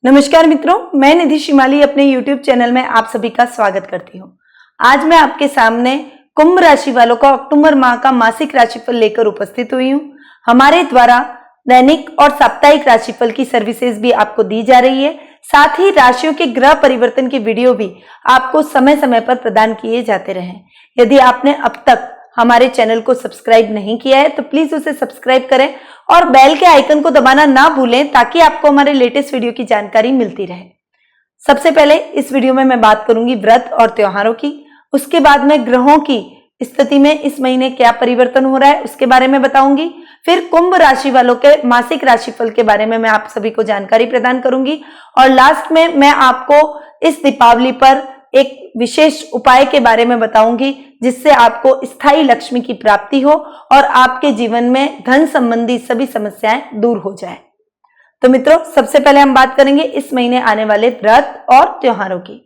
नमस्कार मित्रों, मैं निधि शिमाली अपने YouTube चैनल में आप सभी का स्वागत करती हूँ। आज मैं आपके सामने कुंभ राशि वालों का अक्टूबर माह का मासिक राशिफल लेकर उपस्थित हुई हूँ। हमारे द्वारा दैनिक और साप्ताहिक राशिफल की सर्विसेज भी आपको दी जा रही है। साथ ही राशियों के ग्रह परिवर्तन की वीडियो भी आपको समय समय पर प्रदान किए जाते रहे। यदि आपने अब तक हमारे चैनल को सब्सक्राइब नहीं किया है तो प्लीज उसे सब्सक्राइब करें और बेल के आइकन को दबाना ना भूलें ताकि आपको हमारे लेटेस्ट वीडियो की जानकारी मिलती रहे। सबसे पहले इस वीडियो में मैं बात करूंगी व्रत और त्योहारों की। उसके बाद में ग्रहों की स्थिति में इस महीने क्या परिवर्तन हो रहा है उसके बारे में बताऊंगी। फिर कुंभ राशि वालों के मासिक राशिफल के बारे में मैं आप सभी को जानकारी प्रदान करूंगी और लास्ट में मैं आपको इस दीपावली पर एक विशेष उपाय के बारे में बताऊंगी जिससे आपको स्थायी लक्ष्मी की प्राप्ति हो और आपके जीवन में धन संबंधी सभी समस्याएं दूर हो जाए। तो मित्रों, सबसे पहले हम बात करेंगे इस महीने आने वाले व्रत और त्योहारों की।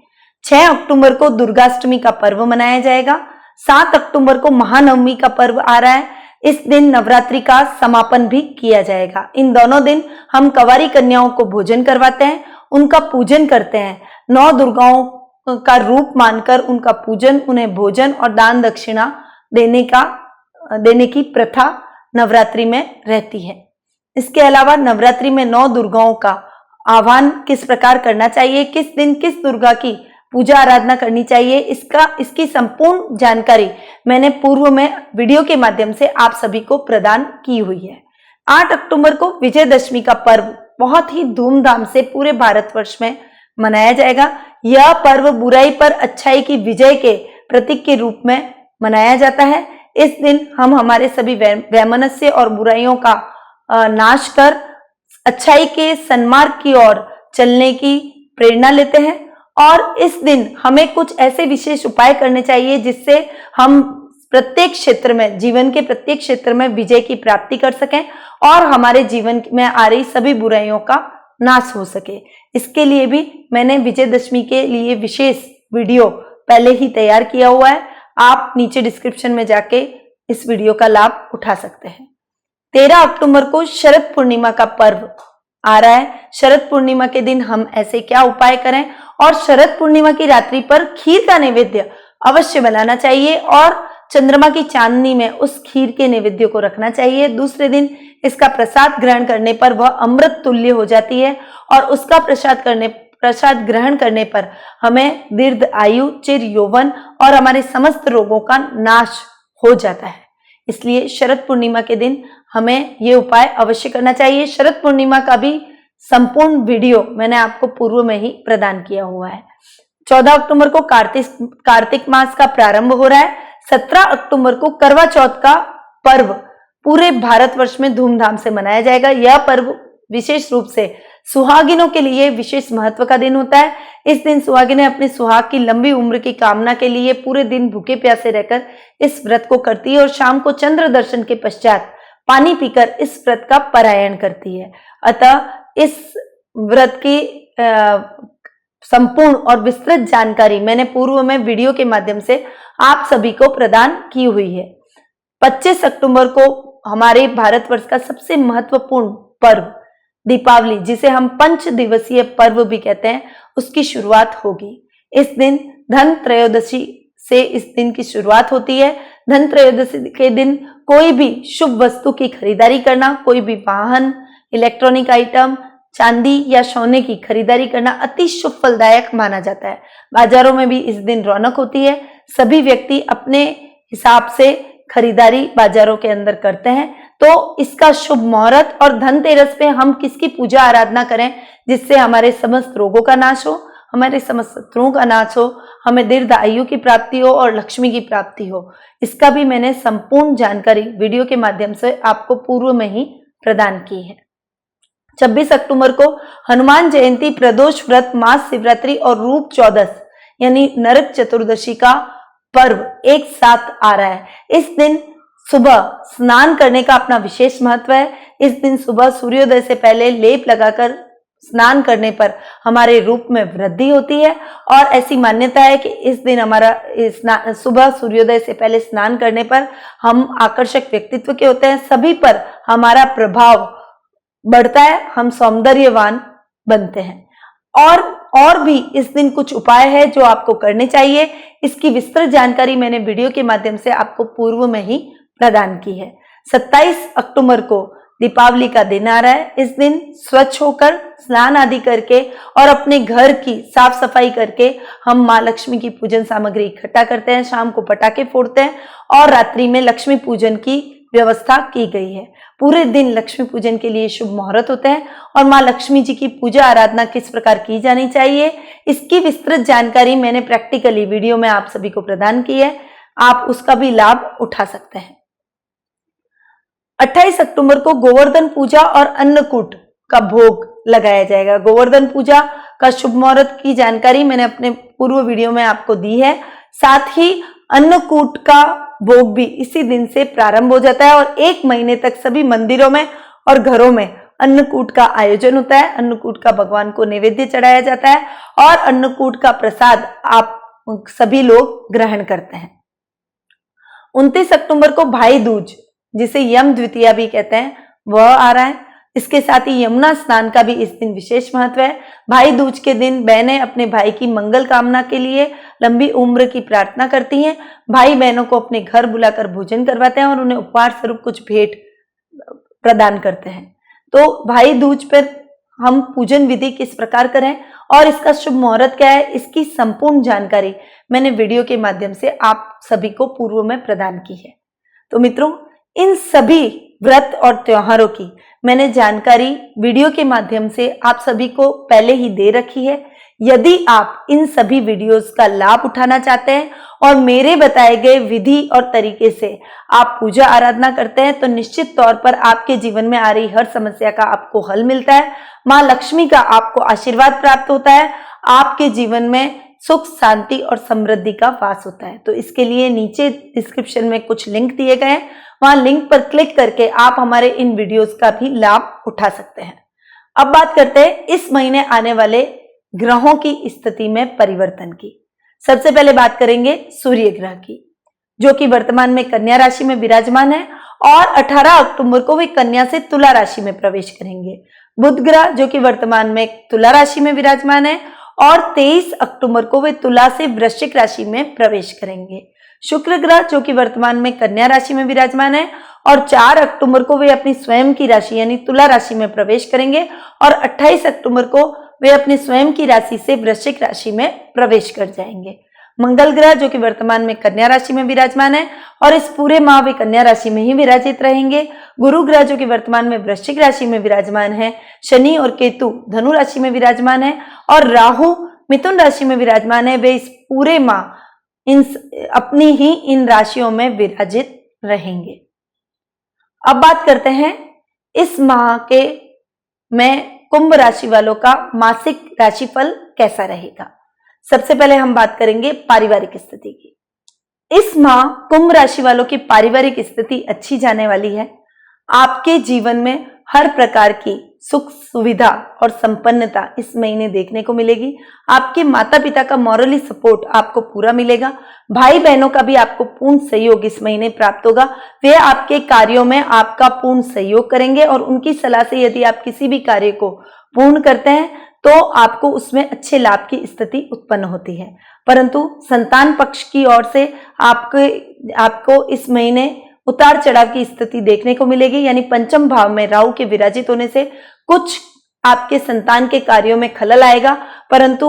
6 अक्टूबर को दुर्गाष्टमी का पर्व मनाया जाएगा। 7 अक्टूबर को महानवमी का पर्व आ रहा है। इस दिन नवरात्रि का समापन भी किया जाएगा। इन दोनों दिन हम कंवारी कन्याओं को भोजन करवाते हैं, उनका पूजन करते हैं। 9 दुर्गाओं का रूप मानकर उनका पूजन, उन्हें भोजन और दान दक्षिणा देने की प्रथा नवरात्रि में रहती है। इसके अलावा नवरात्रि में 9 दुर्गाओं का आह्वान किस प्रकार करना चाहिए, किस दिन किस दुर्गा की पूजा आराधना करनी चाहिए, इसकी संपूर्ण जानकारी मैंने पूर्व में वीडियो के माध्यम से आप सभी को प्रदान की हुई है। 8 अक्टूबर को विजयदशमी का पर्व बहुत ही धूमधाम से पूरे भारतवर्ष में मनाया जाएगा। यह पर्व बुराई पर अच्छाई की विजय के प्रतीक के रूप में मनाया जाता है। इस दिन हम हमारे सभी वैमनस्य और बुराइयों का नाश कर अच्छाई के सन्मार्ग की ओर चलने की प्रेरणा लेते हैं और इस दिन हमें कुछ ऐसे विशेष उपाय करने चाहिए जिससे हम प्रत्येक क्षेत्र में, जीवन के प्रत्येक क्षेत्र में विजय की प्राप्ति कर सकें और हमारे जीवन में आ रही सभी बुराइयों का नाश हो सके। इसके लिए भी मैंने विजयदशमी के लिए विशेष वीडियो पहले ही तैयार किया हुआ है। आप नीचे डिस्क्रिप्शन में जाके इस वीडियो का लाभ उठा सकते हैं। 13 अक्टूबर को शरद पूर्णिमा का पर्व आ रहा है। शरद पूर्णिमा के दिन हम ऐसे क्या उपाय करें और शरद पूर्णिमा की रात्रि पर खीर का नैवेद्य अवश्य बनाना चाहिए और चंद्रमा की चांदनी में उस खीर के नैवेद्य को रखना चाहिए। दूसरे दिन इसका प्रसाद ग्रहण करने पर वह अमृत तुल्य हो जाती है और उसका प्रसाद ग्रहण करने पर हमें दीर्घ आयु, चिर यौवन और हमारे समस्त रोगों का नाश हो जाता है। इसलिए शरद पूर्णिमा के दिन हमें ये उपाय अवश्य करना चाहिए। शरद पूर्णिमा का भी संपूर्ण वीडियो मैंने आपको पूर्व में ही प्रदान किया हुआ है। 14 अक्टूबर को कार्तिक मास का प्रारंभ हो रहा है। 17 अक्टूबर को करवा चौथ का पर्व पूरे भारतवर्ष में धूमधाम से मनाया जाएगा। यह पर्व विशेष रूप से सुहागिनों के लिए विशेष महत्व का दिन होता है। इस दिन सुहागिनें अपने सुहाग की लंबी उम्र की कामना के लिए पूरे दिन भूखे प्यासे रहकर इस व्रत को करती है और शाम को चंद्र दर्शन के पश्चात पानी पीकर इस व्रत का पारायण करती है। अतः इस व्रत की संपूर्ण और विस्तृत जानकारी मैंने पूर्व में वीडियो के माध्यम से आप सभी को प्रदान की हुई है। 25 अक्टूबर को हमारे भारतवर्ष का सबसे महत्वपूर्ण पर्व दीपावली, जिसे हम 5 दिवसीय पर्व भी कहते हैं, उसकी शुरुआत होगी। इस दिन धन त्रयोदशी से इस दिन की शुरुआत होती है। धन त्रयोदशी के दिन कोई भी शुभ वस्तु की खरीदारी करना, कोई भी वाहन, इलेक्ट्रॉनिक आइटम, चांदी या सोने की खरीदारी करना अति शुभ फलदायक माना जाता है। बाजारों में भी इस दिन रौनक होती है। सभी व्यक्ति अपने हिसाब से खरीदारी बाजारों के अंदर करते हैं। तो इसका शुभ मुहूर्त और धनतेरस पे हम किसकी पूजा आराधना करें जिससे हमारे समस्त रोगों का नाश हो, हमारे समस्त शत्रुओं का नाश हो, हमें दीर्घ आयु की प्राप्ति हो और लक्ष्मी की प्राप्ति हो, इसका भी मैंने संपूर्ण जानकारी वीडियो के माध्यम से आपको पूर्व में ही प्रदान की है। 26 अक्टूबर को हनुमान जयंती, प्रदोष व्रत, महाशिवरात्रि और रूप चौदस यानी नरक चतुर्दशी का पर्व एक साथ आ रहा है। इस दिन सुबह स्नान करने का अपना विशेष महत्व है। इस दिन सुबह सूर्योदय से पहले लेप लगाकर स्नान करने पर हमारे रूप में वृद्धि होती है और ऐसी मान्यता है कि इस दिन हमारा सुबह सूर्योदय से पहले स्नान करने पर हम आकर्षक व्यक्तित्व के होते हैं, सभी पर हमारा प्रभाव बढ़ता है, हम सौंदर्यवान बनते हैं। और भी इस दिन कुछ उपाय है जो आपको करने चाहिए। इसकी विस्तृत जानकारी मैंने वीडियो के माध्यम से आपको पूर्व में ही प्रदान की है। 27 अक्टूबर को दीपावली का दिन आ रहा है। इस दिन स्वच्छ होकर स्नान आदि करके और अपने घर की साफ सफाई करके हम माँ लक्ष्मी की पूजन सामग्री इकट्ठा करते हैं। शाम को पटाखे फोड़ते हैं और रात्रि में लक्ष्मी पूजन की व्यवस्था की गई है। पूरे दिन लक्ष्मी पूजन के लिए शुभ मुहूर्त होते हैं और माँ लक्ष्मी जी की पूजा आराधना किस प्रकार की जानी चाहिए, इसकी विस्तृत जानकारी मैंने प्रैक्टिकली वीडियो में आप सभी को प्रदान की है। आप उसका भी लाभ उठा सकते हैं। 28 अक्टूबर को गोवर्धन पूजा और अन्नकूट का भोग लगाया जाएगा। गोवर्धन पूजा का शुभ मुहूर्त की जानकारी मैंने अपने पूर्व वीडियो में आपको दी है। साथ ही अन्नकूट का भोग भी इसी दिन से प्रारंभ हो जाता है और 1 महीने तक सभी मंदिरों में और घरों में अन्नकूट का आयोजन होता है। अन्नकूट का भगवान को नैवेद्य चढ़ाया जाता है और अन्नकूट का प्रसाद आप सभी लोग ग्रहण करते हैं। 29 अक्टूबर को भाई दूज, जिसे यम द्वितीया भी कहते हैं, वह आ रहा है। इसके साथ ही यमुना स्नान का भी इस दिन विशेष महत्व है। भाई दूज के दिन बहनें अपने भाई की मंगल कामना के लिए लंबी उम्र की प्रार्थना करती हैं। भाई बहनों को अपने घर बुलाकर भोजन करवाते हैं और उन्हें उपहार स्वरूप कुछ भेंट प्रदान करते हैं। तो भाई दूज पर हम पूजन विधि किस प्रकार करें और इसका शुभ मुहूर्त क्या है, इसकी संपूर्ण जानकारी मैंने वीडियो के माध्यम से आप सभी को पूर्व में प्रदान की है। तो मित्रों, इन सभी व्रत और त्योहारों की मैंने जानकारी वीडियो के माध्यम से आप सभी को पहले ही दे रखी है। यदि आप इन सभी वीडियोस का लाभ उठाना चाहते हैं और मेरे बताए गए विधि और तरीके से आप पूजा आराधना करते हैं तो निश्चित तौर पर आपके जीवन में आ रही हर समस्या का आपको हल मिलता है। माँ लक्ष्मी का आपको आशीर्वाद प्राप्त होता है। आपके जीवन में सुख, शांति और समृद्धि का वास होता है। तो इसके लिए नीचे डिस्क्रिप्शन में कुछ लिंक दिए गए हैं, वहां लिंक पर क्लिक करके आप हमारे इन वीडियोस का भी लाभ उठा सकते हैं। अब बात करते हैं इस महीने आने वाले ग्रहों की स्थिति में परिवर्तन की। सबसे पहले बात करेंगे सूर्य ग्रह की, जो कि वर्तमान में कन्या राशि में विराजमान है और 18 अक्टूबर को वे कन्या से तुला राशि में प्रवेश करेंगे। बुध ग्रह, जो कि वर्तमान में तुला राशि में विराजमान है और 23 अक्टूबर को वे तुला से वृश्चिक राशि में प्रवेश करेंगे। शुक्र ग्रह, जो कि वर्तमान में कन्या राशि में विराजमान है और 4 अक्टूबर को वे अपनी स्वयं की राशि यानी तुला राशि में प्रवेश करेंगे और 28 अक्टूबर को वे अपनी स्वयं की राशि से वृश्चिक राशि में प्रवेश कर जाएंगे। मंगल ग्रह, जो कि वर्तमान में कन्या राशि में विराजमान है और इस पूरे माह वे कन्या राशि में ही विराजित रहेंगे। गुरु ग्रह, जो कि वर्तमान में वृश्चिक राशि में विराजमान है। शनि और केतु धनु राशि में विराजमान है और राहु मिथुन राशि में विराजमान है। वे इस पूरे माह अपनी ही इन राशियों में विराजित रहेंगे। अब बात करते हैं इस माह के में कुंभ राशि वालों का मासिक राशिफल कैसा रहेगा। सबसे पहले हम बात करेंगे पारिवारिक स्थिति की। इस माह कुंभ राशि वालों की पारिवारिक स्थिति अच्छी जाने वाली है। आपके जीवन में हर प्रकार की सुख, सुविधा और संपन्नता इस महीने देखने को मिलेगी। आपके माता पिता का मॉरली सपोर्ट आपको पूरा मिलेगा। भाई बहनों का भी आपको पूर्ण सहयोग इस महीने प्राप्त होगा। वे आपके कार्यों में आपका पूर्ण सहयोग करेंगे और उनकी सलाह से यदि आप किसी भी कार्य को पूर्ण करते हैं तो आपको उसमें अच्छे लाभ की स्थिति उत्पन्न होती है। परंतु संतान पक्ष की ओर से आपको इस महीने उतार चढ़ाव की स्थिति देखने को मिलेगी, यानी पंचम भाव में राहु के विराजित होने से कुछ आपके संतान के कार्यों में खलल आएगा। परंतु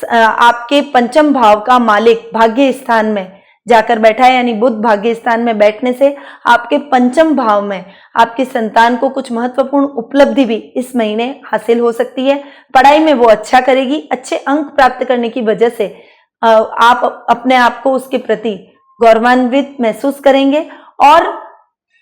आपके पंचम भाव का मालिक भाग्य स्थान में जाकर बैठा है, यानी बुध भाग्य स्थान में बैठने से आपके पंचम भाव में आपके संतान को कुछ महत्वपूर्ण उपलब्धि भी इस महीने हासिल हो सकती है। पढ़ाई में वो अच्छा करेगी। अच्छे अंक प्राप्त करने की वजह से आप अपने आप को उसके प्रति गौरवान्वित महसूस करेंगे और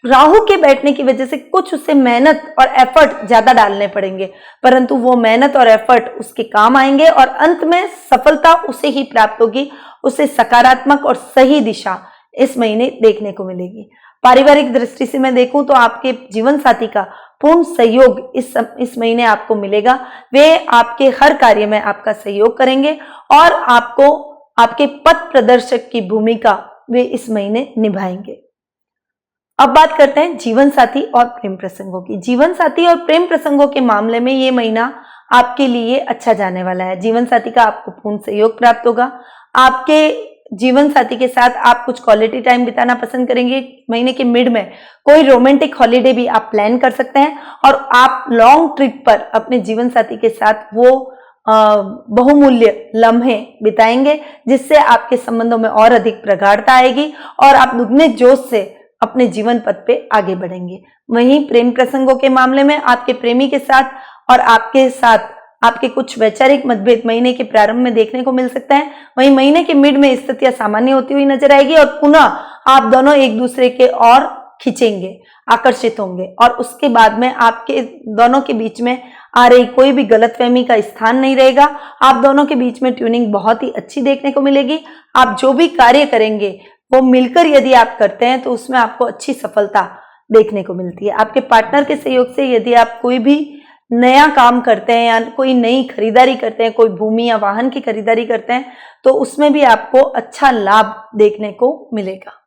राहु के बैठने की वजह से कुछ उसे मेहनत और एफर्ट ज्यादा डालने पड़ेंगे, परंतु वो मेहनत और एफर्ट उसके काम आएंगे और अंत में सफलता उसे ही प्राप्त होगी। उसे सकारात्मक और सही दिशा इस महीने देखने को मिलेगी। पारिवारिक दृष्टि से मैं देखूं तो आपके जीवन साथी का पूर्ण सहयोग इस महीने आपको मिलेगा। वे आपके हर कार्य में आपका सहयोग करेंगे और आपको आपके पथ प्रदर्शक की भूमिका वे इस महीने निभाएंगे। अब बात करते हैं जीवन साथी और प्रेम प्रसंगों की। जीवन साथी और प्रेम प्रसंगों के मामले में ये महीना आपके लिए अच्छा जाने वाला है। जीवन साथी का आपको पूर्ण सहयोग प्राप्त होगा। आपके जीवन साथी के साथ आप कुछ क्वालिटी टाइम बिताना पसंद करेंगे। महीने के मिड में कोई रोमांटिक हॉलीडे भी आप प्लान कर सकते हैं और आप लॉन्ग ट्रिप पर अपने जीवन साथी के साथ वो बहुमूल्य लम्हे बिताएंगे, जिससे आपके संबंधों में और अधिक प्रगाढ़ता आएगी और आप दुगने जोश से अपने जीवन पथ पे आगे बढ़ेंगे। वहीं प्रेम प्रसंगों के मामले में आपके प्रेमी के साथ और आपके साथ आपके कुछ वैचारिक मतभेद महीने के प्रारंभ में देखने को मिल सकते हैं। वहीं महीने के मिड में स्थितियां सामान्य होती हुई नजर आएगी और पुनः आप दोनों एक दूसरे के और खींचेंगे, आकर्षित होंगे और उसके बाद में आपके दोनों के बीच में आ रही कोई भी गलतफहमी का स्थान नहीं रहेगा। आप दोनों के बीच में ट्यूनिंग बहुत ही अच्छी देखने को मिलेगी। आप जो भी कार्य करेंगे वो मिलकर यदि आप करते हैं तो उसमें आपको अच्छी सफलता देखने को मिलती है। आपके पार्टनर के सहयोग से यदि आप कोई भी नया काम करते हैं या कोई नई खरीदारी करते हैं, कोई भूमि या वाहन की खरीदारी करते हैं, तो उसमें भी आपको अच्छा लाभ देखने को मिलेगा।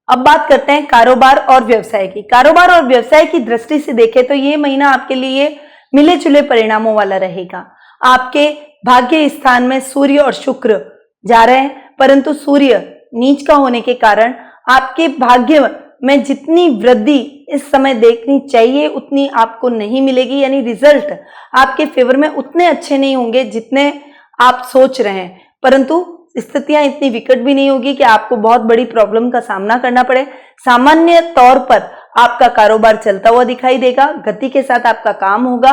अब बात करते हैं कारोबार और व्यवसाय की। कारोबार और व्यवसाय की दृष्टि से देखें तो ये महीना आपके लिए मिले जुले परिणामों वाला रहेगा। आपके भाग्य स्थान में सूर्य और शुक्र जा रहे हैं, परंतु सूर्य नीच का होने के कारण आपके भाग्य में जितनी वृद्धि इस समय देखनी चाहिए उतनी आपको नहीं मिलेगी, यानी रिजल्ट आपके फेवर में उतने अच्छे नहीं होंगे जितने आप सोच रहे हैं। परंतु स्थितियां इतनी विकट भी नहीं होगी कि आपको बहुत बड़ी प्रॉब्लम का सामना करना पड़े। सामान्य तौर पर आपका कारोबार चलता हुआ दिखाई देगा, गति के साथ आपका काम होगा।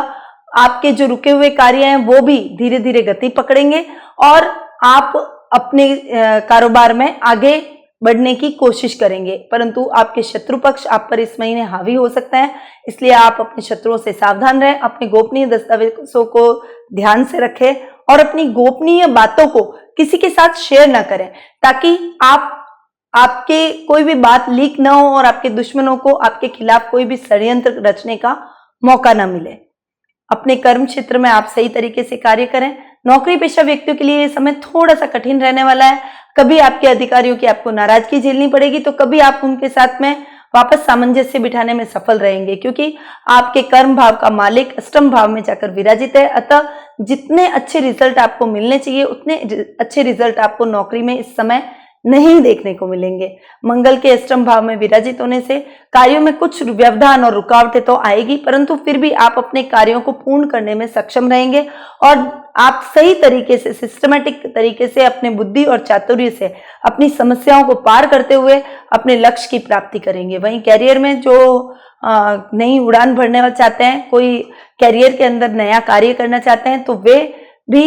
आपके जो रुके हुए कार्य हैं वो भी धीरे धीरे गति पकड़ेंगे और आप अपने कारोबार में आगे बढ़ने की कोशिश करेंगे। परंतु आपके शत्रु पक्ष आप पर इस महीने हावी हो सकता है, इसलिए आप अपने शत्रुओं से सावधान रहें। अपने गोपनीय दस्तावेजों को ध्यान से रखें और अपनी गोपनीय बातों को किसी के साथ शेयर ना करें, ताकि आपके कोई भी बात लीक ना हो और आपके दुश्मनों को आपके खिलाफ कोई भी षड्यंत्र रचने का मौका ना मिले। अपने कर्म क्षेत्र में आप सही तरीके से कार्य करें। नौकरी पेशा व्यक्तियों के लिए ये समय थोड़ा सा कठिन रहने वाला है। कभी आपके अधिकारियों की आपको नाराजगी झेलनी पड़ेगी, तो कभी आप उनके साथ में वापस सामंजस्य बिठाने में सफल रहेंगे, क्योंकि आपके कर्म भाव का मालिक अष्टम भाव में जाकर विराजित है। अतः जितने अच्छे रिजल्ट आपको मिलने चाहिए उतने अच्छे रिजल्ट आपको नौकरी में इस समय नहीं देखने को मिलेंगे। मंगल के अष्टम भाव में विराजित होने से कार्यों में कुछ व्यवधान और रुकावटें तो आएगी, परंतु फिर भी आप अपने कार्यों को पूर्ण करने में सक्षम रहेंगे और आप सही तरीके से, सिस्टमैटिक तरीके से अपने बुद्धि और चातुर्य से अपनी समस्याओं को पार करते हुए अपने लक्ष्य की प्राप्ति करेंगे। वहीं कैरियर में जो नई उड़ान भरने चाहते हैं, कोई कैरियर के अंदर नया कार्य करना चाहते हैं, तो वे भी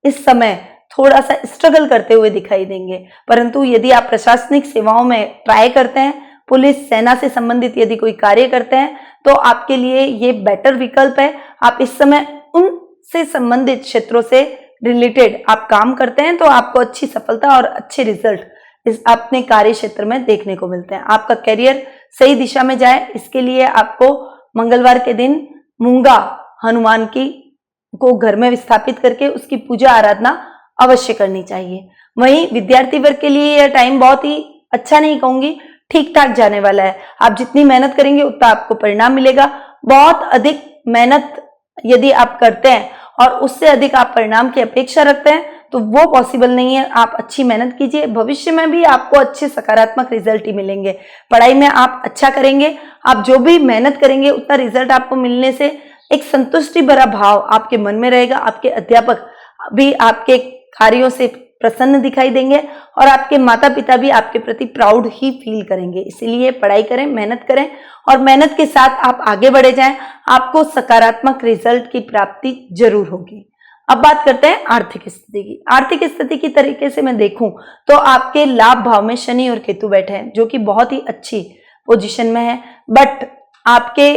इस समय थोड़ा सा स्ट्रगल करते हुए दिखाई देंगे। परंतु यदि आप प्रशासनिक सेवाओं में ट्राई करते हैं, पुलिस सेना से संबंधित यदि कोई कार्य करते हैं, तो आपके लिए ये बेटर विकल्प है। आप इस समय उनसे संबंधित क्षेत्रों से रिलेटेड आप काम करते हैं, तो आपको अच्छी सफलता और अच्छे रिजल्ट इस अपने कार्य क्षेत्र में देखने को मिलते हैं। आपका करियर सही दिशा में जाए, इसके लिए आपको मंगलवार के दिन मूंगा हनुमान को घर में विस्थापित करके उसकी पूजा आराधना अवश्य करनी चाहिए। वहीं विद्यार्थी वर्ग के लिए यह टाइम बहुत ही अच्छा नहीं कहूंगी, ठीक ठाक जाने वाला है। आप जितनी मेहनत करेंगे उतना आपको परिणाम मिलेगा। बहुत अधिक मेहनत यदि आप करते हैं और उससे अधिक आप परिणाम की अपेक्षा रखते हैं तो वो पॉसिबल नहीं है। आप अच्छी मेहनत कीजिए, भविष्य में भी आपको अच्छे सकारात्मक रिजल्ट ही मिलेंगे। पढ़ाई में आप अच्छा करेंगे, आप जो भी मेहनत करेंगे उतना रिजल्ट आपको मिलने से एक संतुष्टि भरा भाव आपके मन में रहेगा। आपके अध्यापक भी आपके कार्यों से प्रसन्न दिखाई देंगे और आपके माता पिता भी आपके प्रति प्राउड ही फील करेंगे। इसीलिए पढ़ाई करें, मेहनत करें और मेहनत के साथ आप आगे बढ़े जाएं, आपको सकारात्मक रिजल्ट की प्राप्ति जरूर होगी। अब बात करते हैं आर्थिक स्थिति की। आर्थिक स्थिति की तरीके से मैं देखूं तो आपके लाभ भाव में शनि और केतु बैठे हैं, जो कि बहुत ही अच्छी पोजीशन में है। बट आपके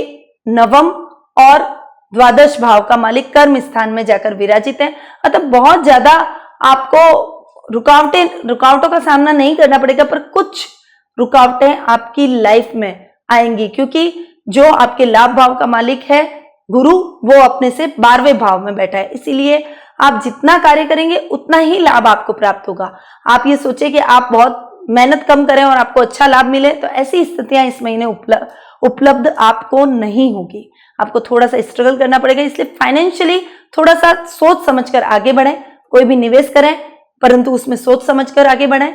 नवम और द्वादश भाव का मालिक कर्म स्थान में जाकर विराजित है, अतः बहुत ज्यादा आपको रुकावटों का सामना नहीं करना पड़ेगा, पर कुछ रुकावटें आपकी लाइफ में आएंगी, क्योंकि जो आपके लाभ भाव का मालिक है गुरु, वो अपने से 12वें भाव में बैठा है। इसीलिए आप जितना कार्य करेंगे उतना ही लाभ आपको प्राप्त होगा। आप ये सोचे कि आप बहुत मेहनत कम करें और आपको अच्छा लाभ मिले, तो ऐसी स्थितियां इस महीने उपलब्ध आपको नहीं होगी। आपको थोड़ा सा स्ट्रगल करना पड़ेगा, इसलिए फाइनेंशियली थोड़ा सा सोच समझकर आगे बढ़ें। कोई भी निवेश करें परंतु उसमें सोच समझकर आगे बढ़ें।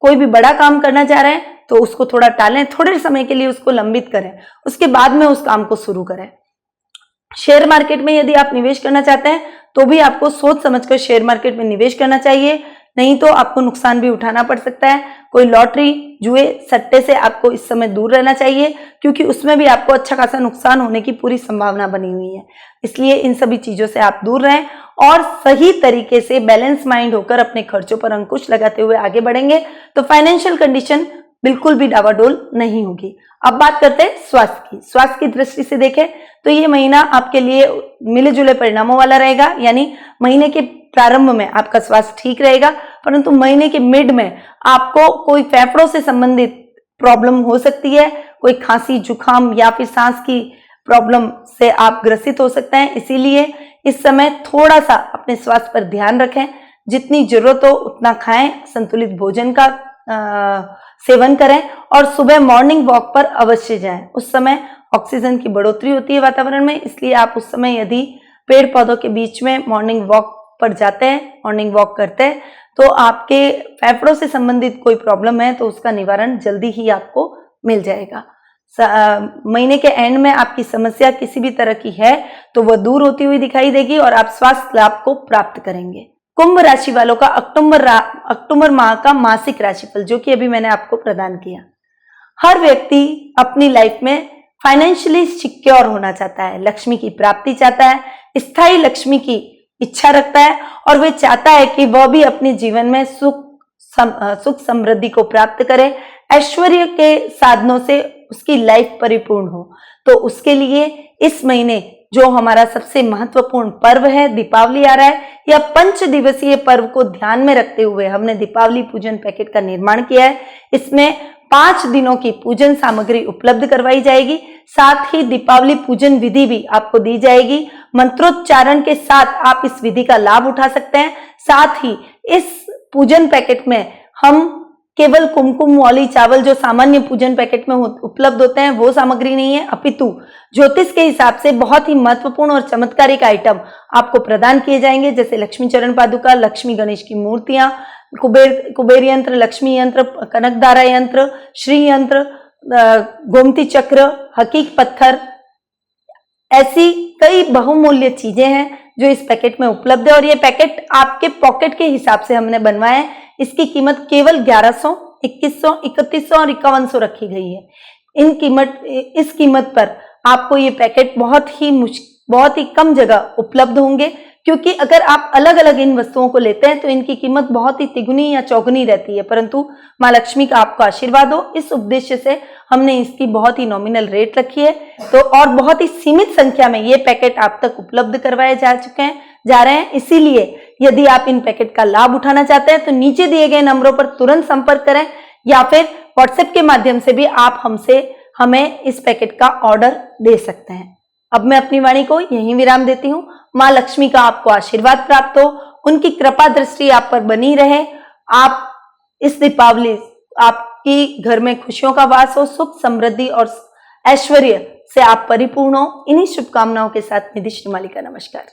कोई भी बड़ा काम करना चाह रहे हैं तो उसको थोड़ा टालें, थोड़े समय के लिए उसको लंबित करें, उसके बाद में उस काम को शुरू करें। शेयर मार्केट में यदि आप निवेश करना चाहते हैं तो भी आपको सोच समझकर शेयर मार्केट में निवेश करना चाहिए, नहीं तो आपको नुकसान भी उठाना पड़ सकता है। कोई लॉटरी, जुए, सट्टे से आपको इस समय दूर रहना चाहिए, क्योंकि उसमें भी आपको अच्छा खासा नुकसान होने की पूरी संभावना बनी हुई है। इसलिए इन सभी चीजों से आप दूर रहें और सही तरीके से बैलेंस माइंड होकर अपने खर्चों पर अंकुश लगाते हुए आगे बढ़ेंगे तो फाइनेंशियल कंडीशन बिल्कुल भी डावाडोल नहीं होगी। अब बात करते हैं स्वास्थ्य की। स्वास्थ्य की दृष्टि से देखें तो ये महीना आपके लिए मिले जुले परिणामों वाला रहेगा, यानी महीने के प्रारंभ में आपका स्वास्थ्य ठीक रहेगा, परंतु महीने के मिड में आपको कोई फेफड़ों से संबंधित प्रॉब्लम हो सकती है, कोई खांसी, जुकाम या फिर सांस की प्रॉब्लम से आप ग्रसित हो सकते हैं। इसीलिए इस समय थोड़ा सा अपने स्वास्थ्य पर ध्यान रखें, जितनी जरूरत हो उतना खाएं, संतुलित भोजन का सेवन करें और सुबह मॉर्निंग वॉक पर अवश्य जाएं। उस समय ऑक्सीजन की बढ़ोतरी होती है वातावरण में, इसलिए आप उस समय यदि पेड़ पौधों के बीच में मॉर्निंग वॉक पर जाते हैं, मॉर्निंग वॉक करते हैं, तो आपके फेफड़ों से संबंधित कोई प्रॉब्लम है तो उसका निवारण जल्दी ही आपको मिल जाएगा। महीने के एंड में आपकी समस्या किसी भी तरह की है तो वह दूर होती हुई दिखाई देगी और आप स्वास्थ्य लाभ को प्राप्त करेंगे। कुंभ राशि वालों का अक्टूबर माह का मासिक राशिफल जो कि अभी मैंने आपको प्रदान किया। हर व्यक्ति अपनी लाइफ में फाइनेंशियली सिक्योर होना चाहता है, लक्ष्मी की प्राप्ति चाहता है, स्थायी लक्ष्मी की इच्छा रखता है और वह चाहता है कि वह भी अपने जीवन में सुख समृद्धि को प्राप्त करे, ऐश्वर्य के साधनों से उसकी लाइफ परिपूर्ण हो। तो उसके लिए इस महीने जो हमारा सबसे महत्वपूर्ण पर्व है दीपावली आ रहा है, यह 5 दिवसीय पर्व को ध्यान में रखते हुए हमने दीपावली पूजन पैकेट का निर्माण किया है। इसमें 5 दिनों की पूजन सामग्री उपलब्ध करवाई जाएगी, साथ ही दीपावली पूजन विधि भी आपको दी जाएगी। मंत्रोच्चारण के साथ आप इस विधि का लाभ उठा सकते हैं। साथ ही इस पूजन पैकेट में हम केवल कुमकुम वाली चावल जो सामान्य पूजन पैकेट में उपलब्ध होते हैं वो सामग्री नहीं है, अपितु ज्योतिष के हिसाब से बहुत ही महत्वपूर्ण और चमत्कारिक आइटम आपको प्रदान किए जाएंगे, जैसे लक्ष्मी चरण पादुका, लक्ष्मी गणेश की मूर्तियां, कुबेर यंत्र, लक्ष्मी यंत्र, कनकधारा यंत्र, श्री यंत्र, गोमती चक्र, हकीक पत्थर, ऐसी कई बहुमूल्य चीजें हैं जो इस पैकेट में उपलब्ध है और ये पैकेट आपके पॉकेट के हिसाब से हमने बनवाया है। इसकी कीमत केवल 1100, 2100, 3100 और 5100 रखी गई है। इस कीमत पर आपको ये पैकेट बहुत ही कम जगह उपलब्ध होंगे, क्योंकि अगर आप अलग अलग इन वस्तुओं को लेते हैं तो इनकी कीमत बहुत ही तिगुनी या चौगुनी रहती है, परंतु माँ लक्ष्मी का आपको आशीर्वाद हो इस उद्देश्य से हमने इसकी बहुत ही नॉमिनल रेट रखी है। तो और बहुत ही सीमित संख्या में ये पैकेट आप तक उपलब्ध करवाए जा रहे हैं। इसीलिए यदि आप इन पैकेट का लाभ उठाना चाहते हैं तो नीचे दिए गए नंबरों पर तुरंत संपर्क करें या फिर व्हाट्सएप के माध्यम से भी आप हमें इस पैकेट का ऑर्डर दे सकते हैं। अब मैं अपनी वाणी को यहीं विराम देती हूँ। माँ लक्ष्मी का आपको आशीर्वाद प्राप्त हो, उनकी कृपा दृष्टि आप पर बनी रहे। आप इस दीपावली आपकी घर में खुशियों का वास हो, सुख समृद्धि और ऐश्वर्य से आप परिपूर्ण हो। इन्हीं शुभकामनाओं के साथ निधि श्रीमाली का नमस्कार।